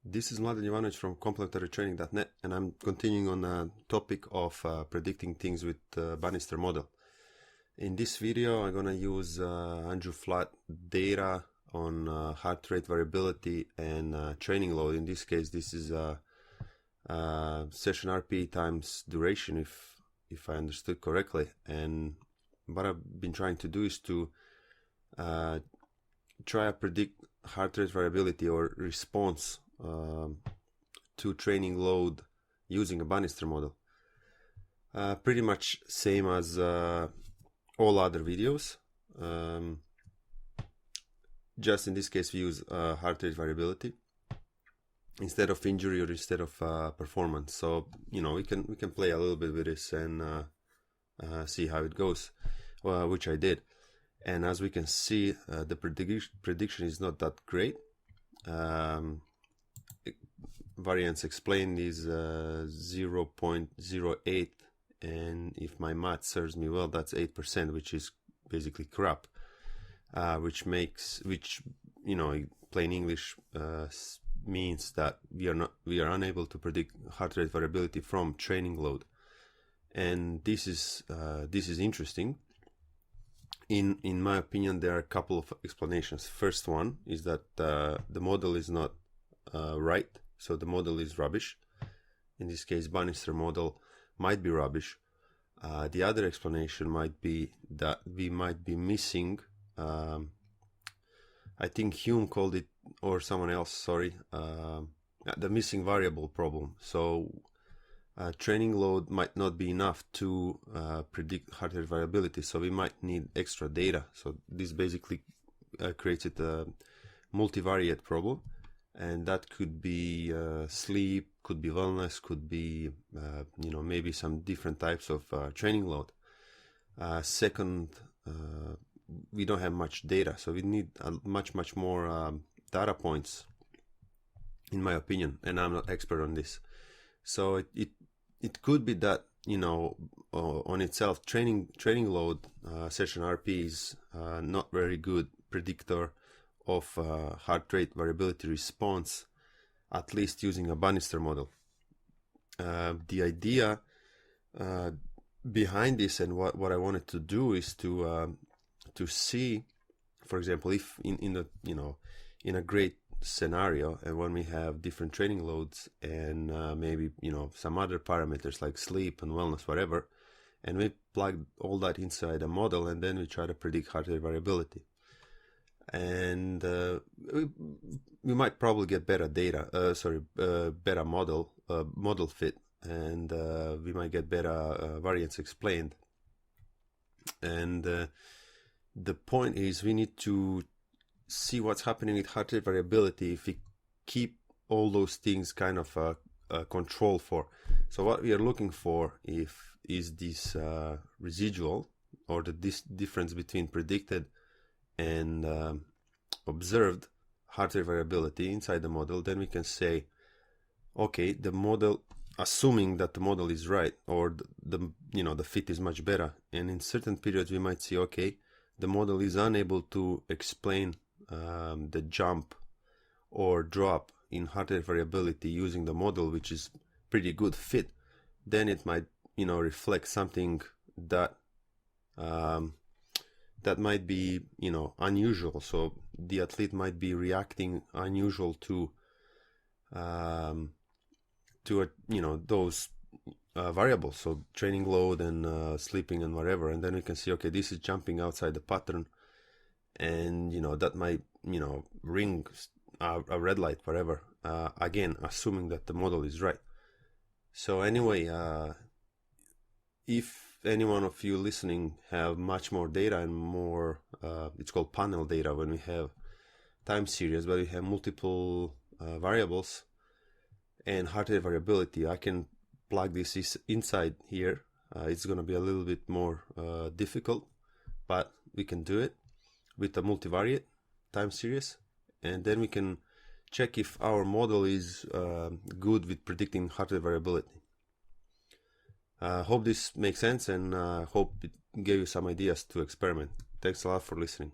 This is Mladen Jovanovic from complementarytraining.net, and I'm continuing on the topic of predicting things with Banister Model. In this video, I'm going to use Andrew Flat data on heart rate variability and training load. In this case, this is session RP times duration, if I understood correctly. And what I've been trying to do is to try to predict heart rate variability or response to training load using a Banister model. Pretty much same as all other videos. Just in this case we use heart rate variability instead of injury or instead of performance. So we can play a little bit with this and see how it goes, which I did. And as we can see, the prediction is not that great. Variance explained is 0.08, and if my math serves me well, that's 8%, which is basically crap. Which plain English means that we are unable to predict heart rate variability from training load, and this is interesting. In my opinion, there are a couple of explanations. First one is that the model is not right, so the model is rubbish. In this case, Banister model might be rubbish. The other explanation might be that we might be missing, I think Hume called it, or someone else, sorry, the missing variable problem. So training load might not be enough to predict heart rate variability, so we might need extra data. So this basically creates a multivariate problem, and that could be sleep, could be wellness, could be maybe some different types of training load. Second, we don't have much data, so we need much more data points, in my opinion, and I'm not expert on this. So it could be that on itself training load session RP is not very good predictor of heart rate variability response, at least using a Banister model. The idea behind this and what I wanted to do is to see, for example, if in a great scenario, and when we have different training loads and maybe some other parameters like sleep and wellness, whatever, and we plug all that inside a model, and then we try to predict heart rate variability, and we might probably get better data, better model fit, and we might get better variance explained. And the point is, we need to see what's happening with heart rate variability if we keep all those things kind of control for. So what we are looking for is this residual, or this difference between predicted and observed heart rate variability inside the model. Then we can say, okay, the model, assuming that the model is right, or the fit is much better, and in certain periods we might see, okay, the model is unable to explain the jump or drop in heart rate variability using the model, which is pretty good fit. Then it might reflect something that that might be unusual. So the athlete might be reacting unusual to those variables, so training load and sleeping and whatever. And then we can see, okay, this is jumping outside the pattern, and that might ring a red light, whatever, again assuming that the model is right. So anyway, if any one of you listening have much more data and more, it's called panel data when we have time series, but we have multiple variables and heart rate variability, I can plug this inside here. It's going to be a little bit more difficult, but we can do it with a multivariate time series, and then we can check if our model is good with predicting heart rate variability. Hope this makes sense, and hope it gave you some ideas to experiment. Thanks a lot for listening.